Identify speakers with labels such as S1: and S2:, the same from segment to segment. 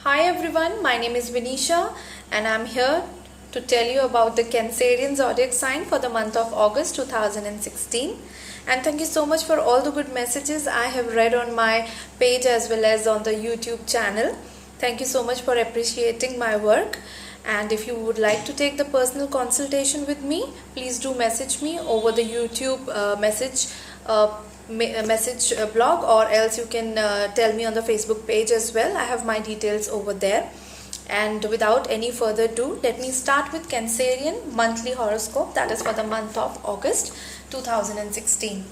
S1: Hi everyone, my name is Vinisha and I'm here to tell you about the Cancerian zodiac sign for the month of August 2016. And thank you so much for all the good messages I have read on my page as well as on the YouTube channel. Thank you so much for appreciating my work. And if you would like to take the personal consultation with me, please do message me over the YouTube message blog, or else you can tell me on the Facebook page as well. I have my details over there. And without any further ado, let me start with Cancerian monthly horoscope, that is for the month of August 2016.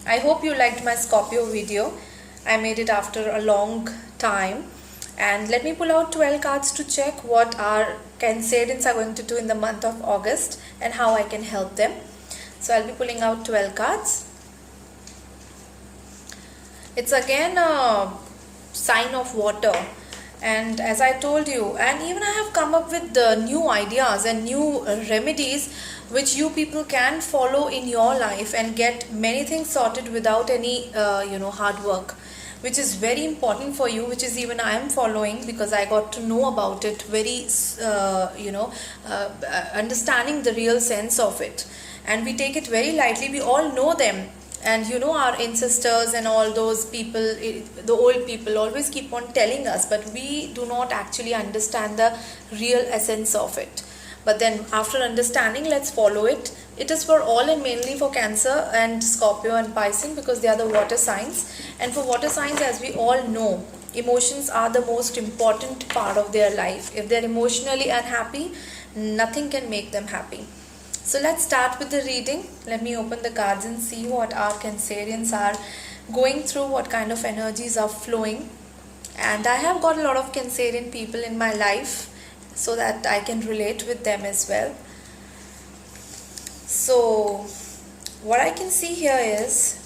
S1: I hope you liked my Scorpio video. I made it after a long time. And let me pull out 12 cards to check what our Cancerians are going to do in the month of August and how I can help them. So I'll be pulling out 12 cards. It's again a sign of water, and as I told you, and even I have come up with the new ideas and new remedies which you people can follow in your life and get many things sorted without any hard work, which is very important for you, which is even I am following because I got to know about it very understanding the real sense of it, and we take it very lightly. We all know them, and our ancestors and all those people, the old people always keep on telling us, but we do not actually understand the real essence of it. But then after understanding, let's follow it. It is for all, and mainly for Cancer and Scorpio and Pisces, because they are the water signs. And for water signs, as we all know, emotions are the most important part of their life. If they're emotionally unhappy, nothing can make them happy. So let's start with the reading. Let me open the cards and see what our Cancerians are going through, what kind of energies are flowing. And I have got a lot of Cancerian people in my life so that I can relate with them as well. So what I can see here is,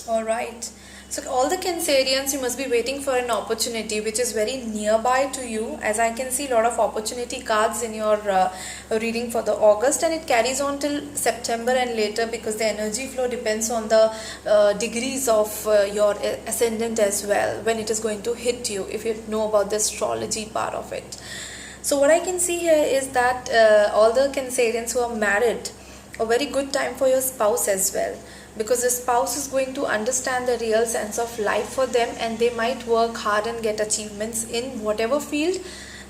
S1: alright, so all the Cancerians, you must be waiting for an opportunity which is very nearby to you, as I can see a lot of opportunity cards in your reading for the August, and it carries on till September and later, because the energy flow depends on the degrees of your ascendant as well, when it is going to hit you, if you know about the astrology part of it. So what I can see here is that all the Cancerians who are married, a very good time for your spouse as well, because the spouse is going to understand the real sense of life for them, and they might work hard and get achievements in whatever field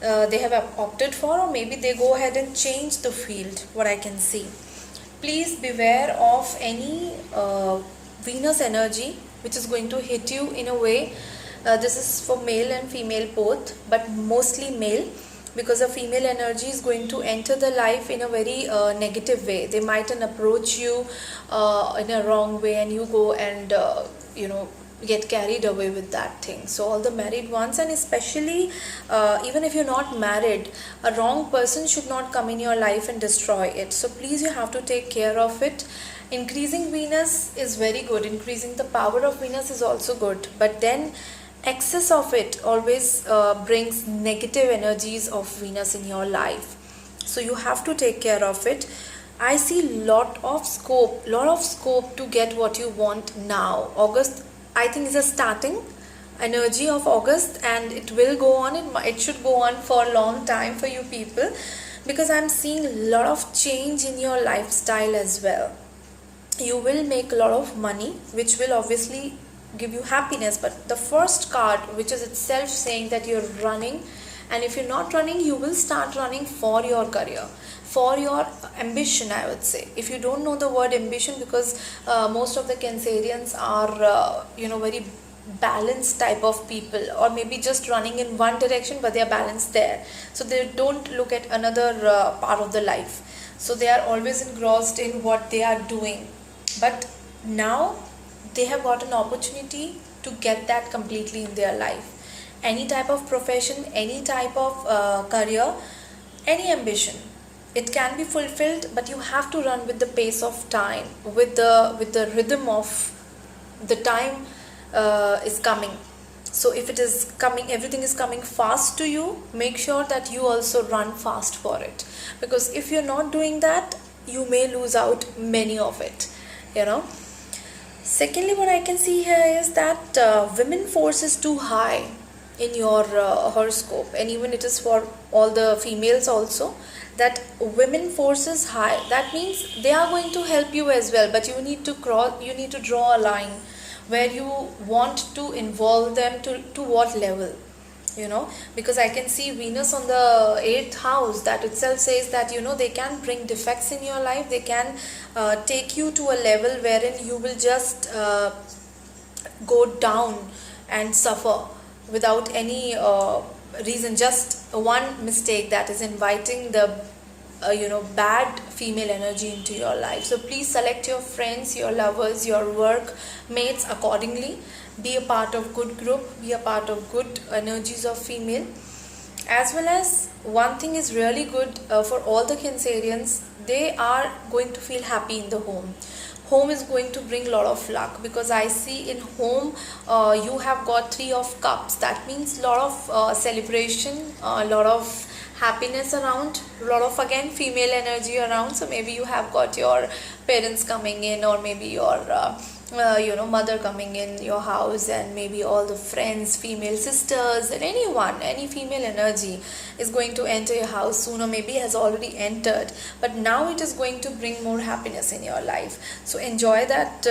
S1: they have opted for, or maybe they go ahead and change the field, what I can see. Please beware of any Venus energy which is going to hit you in a way. This is for male and female both, but mostly male, because a female energy is going to enter the life in a very negative way. They might approach you in a wrong way, and you go and get carried away with that thing. So all the married ones, and especially even if you're not married, a wrong person should not come in your life and destroy it. So please, you have to take care of it. Increasing Venus is very good. Increasing the power of Venus is also good, but then excess of it always brings negative energies of Venus in your life. So you have to take care of it. I see lot of scope to get what you want now. August, I think, is a starting energy of August, and it will go on. It should go on for a long time for you people, because I'm seeing a lot of change in your lifestyle as well. You will make a lot of money, which will obviously give you happiness. But the first card, which is itself saying that you're running, and if you're not running, you will start running for your career, for your ambition, I would say. If you don't know the word ambition, because most of the Cancerians are very balanced type of people, or maybe just running in one direction, but they are balanced there, so they don't look at another part of the life. So they are always engrossed in what they are doing. But now they have got an opportunity to get that completely in their life. Any type of profession, any type of career, any ambition, it can be fulfilled, but you have to run with the pace of time, with the rhythm of the time is coming. So if it is coming, everything is coming fast to you, make sure that you also run fast for it, because if you're not doing that, you may lose out many of it. Secondly, what I can see here is that women force is too high. in your horoscope, and even it is for all the females also, that women force is high. That means they are going to help you as well, but you need to draw a line where you want to involve them to what level, because I can see Venus on the 8th house. That itself says that they can bring defects in your life. They can take you to a level wherein you will just go down and suffer without any reason, just one mistake, that is inviting the bad female energy into your life. So please select your friends, your lovers, your work mates accordingly. Be a part of good group, be a part of good energies of female. As well as one thing is really good for all the Cancerians, they are going to feel happy in the home. Home is going to bring a lot of luck, because I see in home you have got 3 of cups. That means a lot of celebration, a lot of happiness around, a lot of again female energy around. So maybe you have got your parents coming in, or maybe your mother coming in your house, and maybe all the friends, female sisters, and anyone, any female energy is going to enter your house soon, or maybe has already entered, but now it is going to bring more happiness in your life. So enjoy that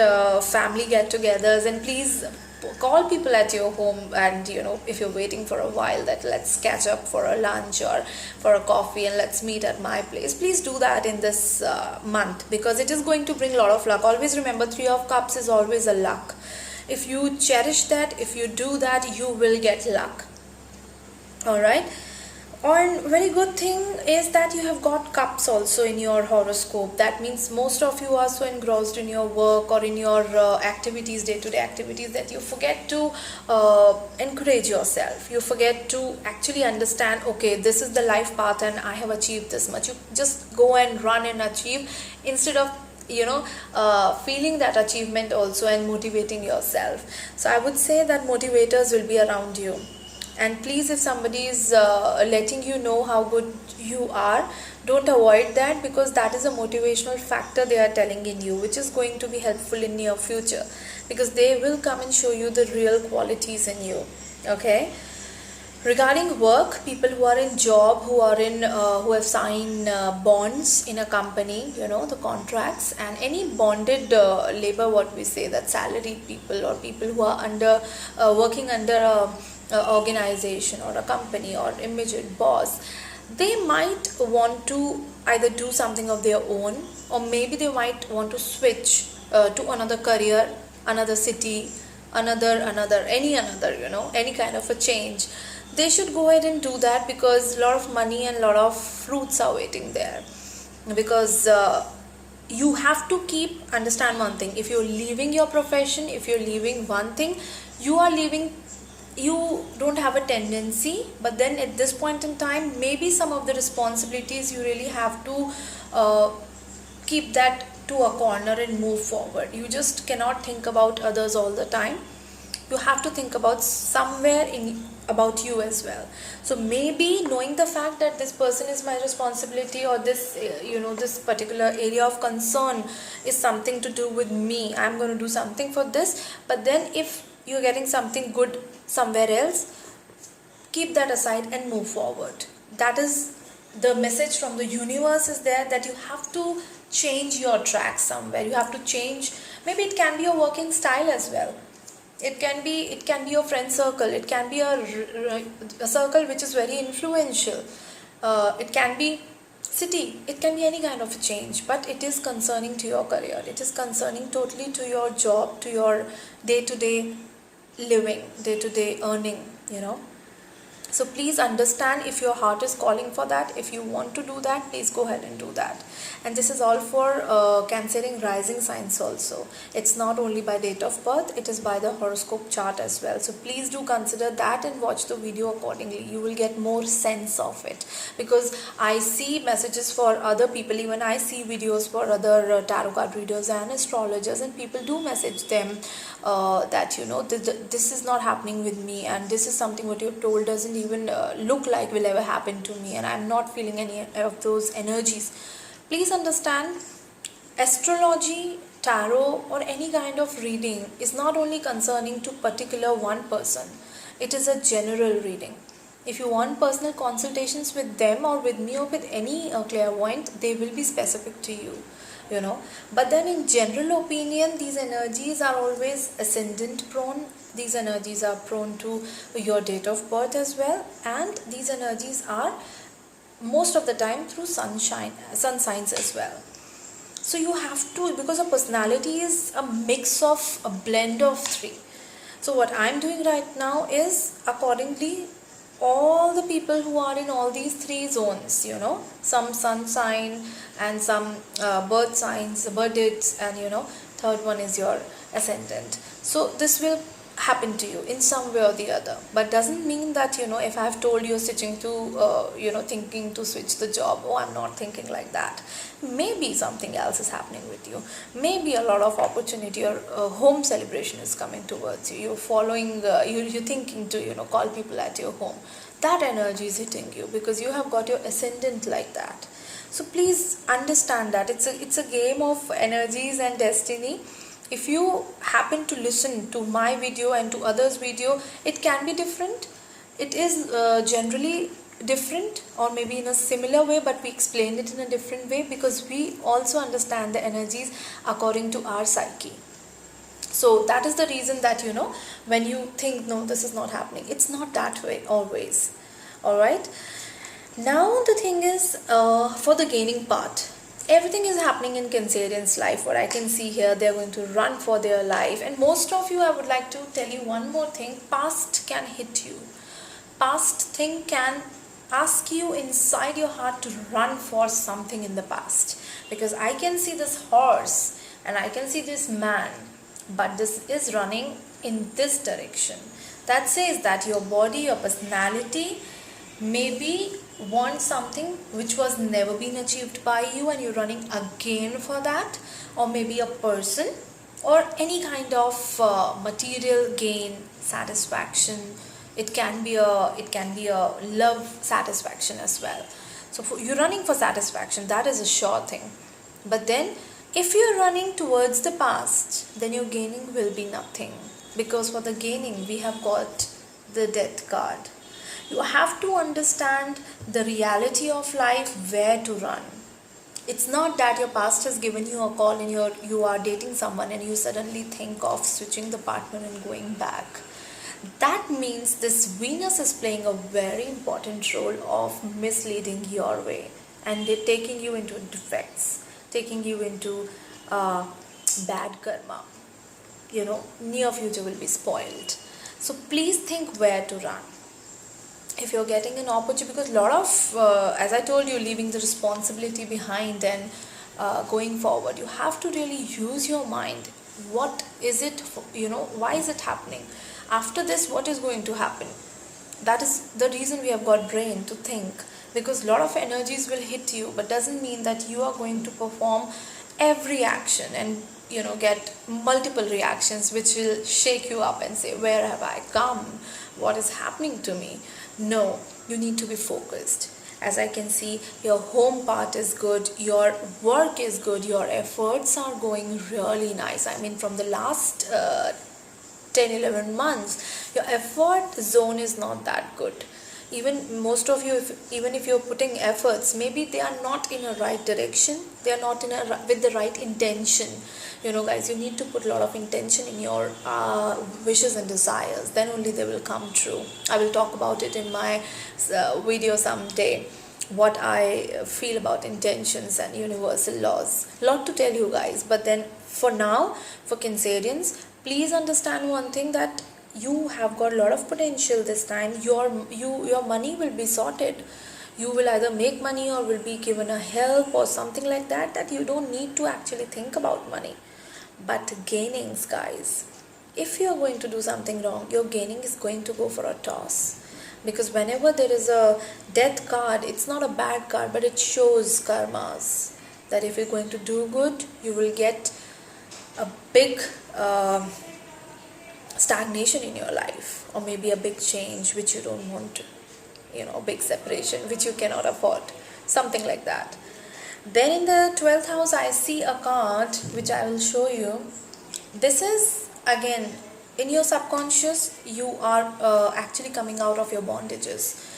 S1: family get-togethers, and please call people at your home, and if you're waiting for a while, that let's catch up for a lunch or for a coffee, and let's meet at my place. Please do that in this month, because it is going to bring a lot of luck. Always remember, 3 of cups is always a luck. If you cherish that, if you do that, you will get luck. All right. And very good thing is that you have got cups also in your horoscope. That means most of you are so engrossed in your work or in your activities, day-to-day activities, that you forget to encourage yourself. You forget to actually understand, okay, this is the life path and I have achieved this much. You just go and run and achieve, instead of feeling that achievement also and motivating yourself. So I would say that motivators will be around you. And please, if somebody is letting you know how good you are, don't avoid that, because that is a motivational factor they are telling in you, which is going to be helpful in near future, because they will come and show you the real qualities in you. Okay. Regarding work, people who are in job, who have signed bonds in a company, the contracts, and any bonded labor, what we say, that salaried people, or people who are working under a organization or a company or immediate boss, they might want to either do something of their own, or maybe they might want to switch to another career, another city, any kind of a change. They should go ahead and do that, because a lot of money and a lot of fruits are waiting there. Because you have to understand one thing: if you're leaving your profession, if you're leaving one thing, you don't have a tendency, but then at this point in time, maybe some of the responsibilities you really have to keep that to a corner and move forward. You just cannot think about others all the time. You have to think about about you as well. So maybe knowing the fact that this person is my responsibility, or this this particular area of concern is something to do with me, I'm going to do something for this. But then if you're getting something good somewhere else, keep that aside and move forward. That is the message from the universe, is there, that you have to change your track somewhere. You have to change. Maybe it can be a working style as well. It can be your friend circle. It can be a circle which is very influential. It can be city. It can be any kind of change, but it is concerning to your career. It is concerning totally to your job, to your day-to-day living, day-to-day earning, So please understand, if your heart is calling for that, if you want to do that, please go ahead and do that. And this is all for Cancerian rising signs also. It's not only by date of birth, it is by the horoscope chart as well. So please do consider that and watch the video accordingly. You will get more sense of it, because I see messages for other people. Even I see videos for other tarot card readers and astrologers, and people do message them that this is not happening with me, and this is something what you've told doesn't even look like will ever happen to me, and I'm not feeling any of those energies. Please understand, astrology, tarot, or any kind of reading is not only concerning to particular one person. it is a general reading. If you want personal consultations with them or with me or with any clairvoyant, they will be specific to you, you know. But then in general opinion, these energies are always ascendant prone. These energies are prone to your date of birth as well, and these energies are most of the time through sun signs as well. So you have to, because a personality is a mix of a blend of three. So what I'm doing right now is accordingly all the people who are in all these three zones, you know, some sun sign and some birth signs, birth dates, and you know, third one is your ascendant. So this will happen to you in some way or the other, but doesn't mean that, you know, if I've told you switching to you know, thinking to switch the job, oh, I'm not thinking like that. Maybe something else is happening with you. Maybe a lot of opportunity or home celebration is coming towards you. You're following you're thinking to, you know, call people at your home. That energy is hitting you because you have got your ascendant like that. So please understand that it's a game of energies and destiny. If you happen to listen to my video and to others' video, it can be different. It is generally different, or maybe in a similar way, but we explain it in a different way because we also understand the energies according to our psyche. So that is the reason that, you know, when you think, no, this is not happening, it's not that way always. All right. Now the thing is, for the gaining part, everything is happening in Cancerian's life. What I can see here, they're going to run for their life. And most of you, I would like to tell you one more thing. Past can hit you. Past thing can ask you inside your heart to run for something in the past. Because I can see this horse and I can see this man, but this is running in this direction. That says that your body, your personality, maybe want something which was never been achieved by you and you're running again for that, or maybe a person or any kind of material gain, satisfaction. It can be a love satisfaction as well. So you're running for satisfaction, that is a sure thing. But then if you're running towards the past, then your gaining will be nothing, because for the gaining we have got the death card. You have to understand the reality of life, where to run. It's not that your past has given you a call and you are dating someone and you suddenly think of switching the partner and going back. That means this Venus is playing a very important role of misleading your way and they're taking you into defects, taking you into bad karma. You know, near future will be spoiled. So please think where to run. If you're getting an opportunity, because a lot of, as I told you, leaving the responsibility behind and going forward, you have to really use your mind. What is it, you know, why is it happening? After this, what is going to happen? That is the reason we have got brain to think, because a lot of energies will hit you, but doesn't mean that you are going to perform every action and, you know, get multiple reactions which will shake you up and say, where have I come? What is happening to me? No, you need to be focused. As I can see, your home part is good, your work is good, your efforts are going really nice. I mean, from the last 10-11 months, your effort zone is not that good. Even most of you, even if you're putting efforts, maybe they are not in a right direction, they are not with the right intention. You know, guys, you need to put a lot of intention in your wishes and desires, then only they will come true. I will talk about it in my video someday, what I feel about intentions and universal laws. A lot to tell you guys, but then for now, for Cancerians, please understand one thing, that you have got a lot of potential this time. Your money will be sorted. You will either make money or will be given a help or something like that, that you don't need to actually think about money. But gainings, guys, if you are going to do something wrong, your gaining is going to go for a toss. Because whenever there is a death card, it's not a bad card, but it shows karmas, that if you're going to do good, you will get a big stagnation in your life, or maybe a big change which you don't want to, you know, big separation which you cannot afford, something like that. Then in the 12th house, I see a card which I will show you. This is again In your subconscious, you are actually coming out of your bondages.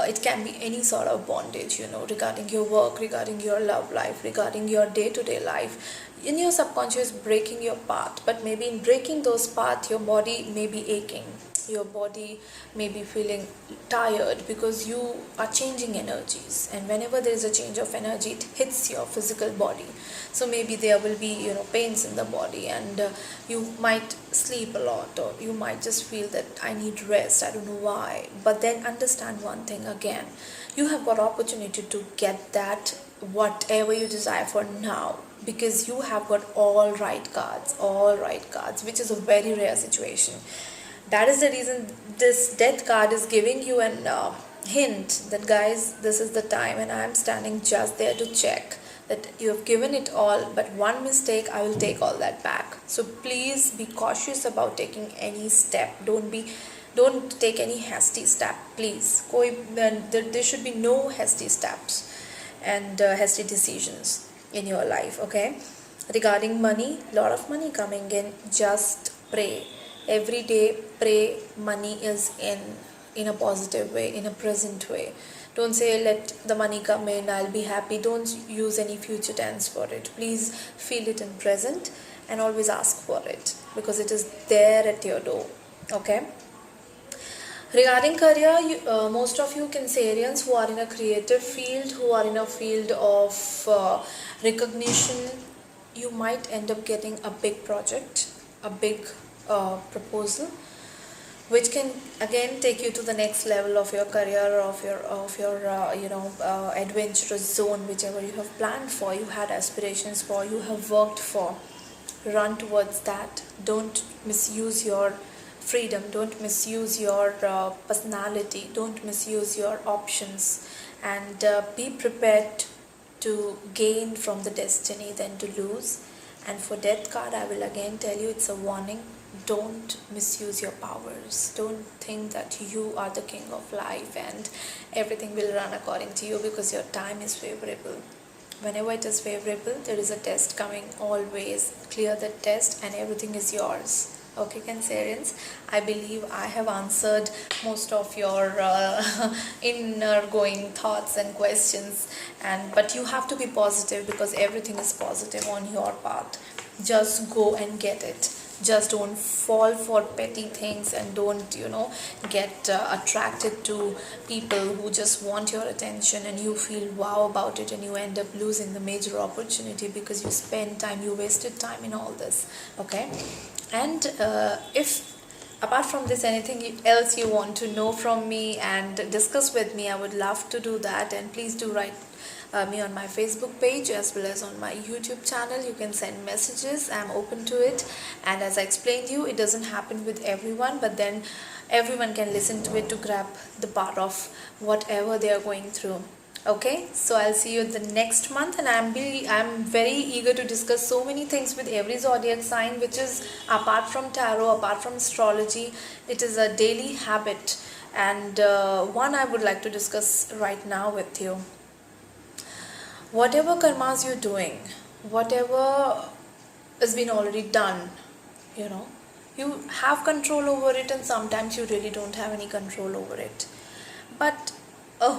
S1: It can be any sort of bondage, regarding your work, regarding your love life, regarding your day-to-day life. In your subconscious, breaking your path, but maybe in breaking those paths, your body may be aching. Your body may be feeling tired because you are changing energies, and whenever there is a change of energy, it hits your physical body. So maybe there will be pains in the body, and you might sleep a lot, or you might just feel that I need rest, I don't know why. But then understand one thing again, you have got opportunity to get that whatever you desire for now, because you have got all right cards, which is a very rare situation. That is the reason this death card is giving you an hint that, guys, this is the time, and I am standing just there to check that you have given it all, but one mistake, I will take all that back. So please be cautious about taking any step. Don't take any hasty step, please. There should be no hasty steps and hasty decisions in your life, okay? Regarding money, lot of money coming in, just pray. Every day, pray money is in a positive way, in a present way. Don't say let the money come in, I'll be happy. Don't use any future tense for it. Please feel it in present and always ask for it, because it is there at your door, okay? Regarding career, most of you Cancerians who are in a creative field, who are in a field of recognition, you might end up getting a big project, a big proposal, which can again take you to the next level of your career, of your adventurous zone, whichever you have planned for, you had aspirations for, you have worked for. Run towards that. Don't misuse your freedom, don't misuse your personality, don't misuse your options, and be prepared to gain from the destiny than to lose. And for death card, I will again tell you, it's a warning. Don't misuse your powers. Don't think that you are the king of life and everything will run according to you because your time is favorable. Whenever it is favorable, there is a test coming. Always clear the test and everything is yours. Okay, Cancerians, I believe I have answered most of your inner going thoughts and questions, but you have to be positive, because everything is positive on your path. Just go and get it. Just don't fall for petty things, and don't get attracted to people who just want your attention, and you feel wow about it, and you end up losing the major opportunity because you spend time, you wasted time in all this. Okay, and if apart from this anything else you want to know from me and discuss with me, I would love to do that, and please do write me on my Facebook page as well as on my YouTube channel. You can send messages, I'm open to it. And as I explained you, it doesn't happen with everyone, but then everyone can listen to it to grab the part of whatever they are going through. Okay, so I'll see you the next month, and I'm very eager to discuss so many things with every zodiac sign, which is apart from tarot, apart from astrology. It is a daily habit, and one I would like to discuss right now with you. Whatever karmas you're doing, whatever has been already done, you have control over it, and sometimes you really don't have any control over it. But a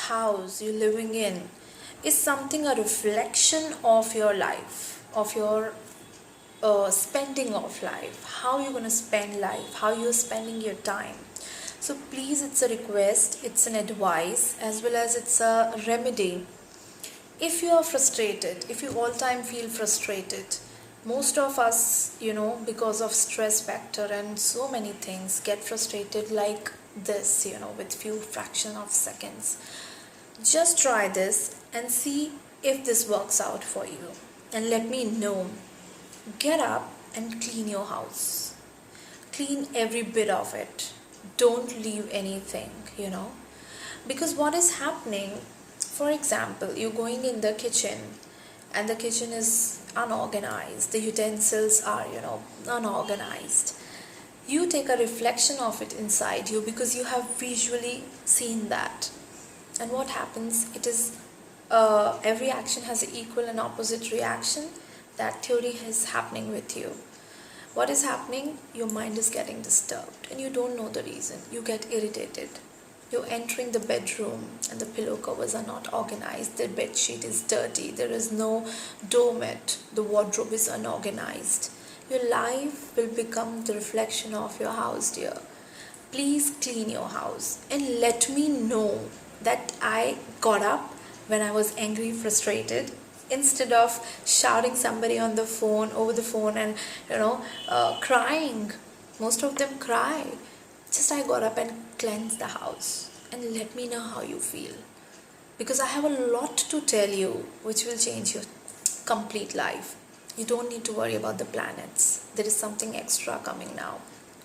S1: house you're living in is something, a reflection of your life, of your spending of life, how you're going to spend life, how you're spending your time. So please, it's a request, it's an advice, as well as it's a remedy. If you are frustrated, if you all time feel frustrated, most of us, because of stress factor and so many things, get frustrated like this, with few fraction of seconds. Just try this and see if this works out for you, and let me know. Get up and clean your house. Clean every bit of it. Don't leave anything, because what is happening, for example, you're going in the kitchen and the kitchen is unorganized, the utensils are unorganized. You take a reflection of it inside you because you have visually seen that. And what happens, it is every action has an equal and opposite reaction. That theory is happening with you. what is happening? Your mind is getting disturbed and you don't know the reason. You get irritated. You're entering the bedroom and the pillow covers are not organized. The bed sheet is dirty. There is no doormat. The wardrobe is unorganized. Your life will become the reflection of your house, dear. Please clean your house and let me know that I got up when I was angry, frustrated, instead of shouting somebody on the phone, over the phone, and crying. Most of them cry. Just I got up and cleansed the house, and let me know how you feel, because I have a lot to tell you which will change your complete life. You don't need to worry about the planets. There is something extra coming now.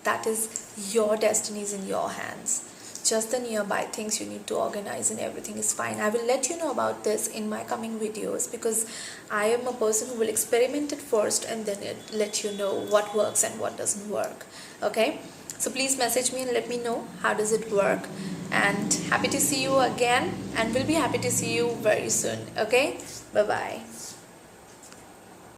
S1: That is, your destiny is in your hands. Just the nearby things you need to organize and everything is fine. I will let you know about this in my coming videos, because I am a person who will experiment it first and then let you know what works and what doesn't work. Okay, so please message me and let me know how does it work. And happy to see you again, and we'll be happy to see you very soon. Okay, bye bye.